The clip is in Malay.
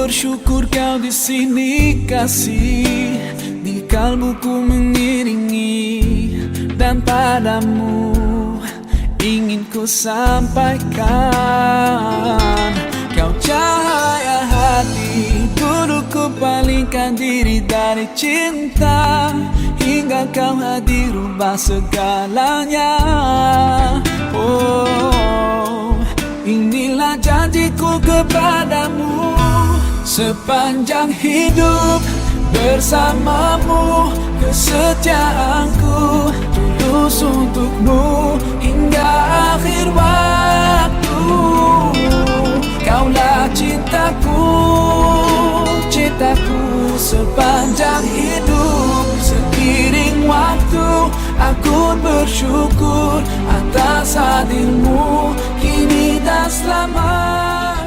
bersyukur kau di sini kasih, di kalbuku mengiringi, dan padamu ingin ku sampaikan. Kau cahaya hati, dulu ku palingkan diri dari cinta, hingga kau hadir ubah segalanya. Oh, inilah janjiku kepadamu, sepanjang hidup bersamamu, kesetiaanku tulus untukmu hingga akhir waktu. Kaulah cintaku, cintaku sepanjang hidup. Seiring waktu aku bersyukur atas hadirmu kini dan selamanya.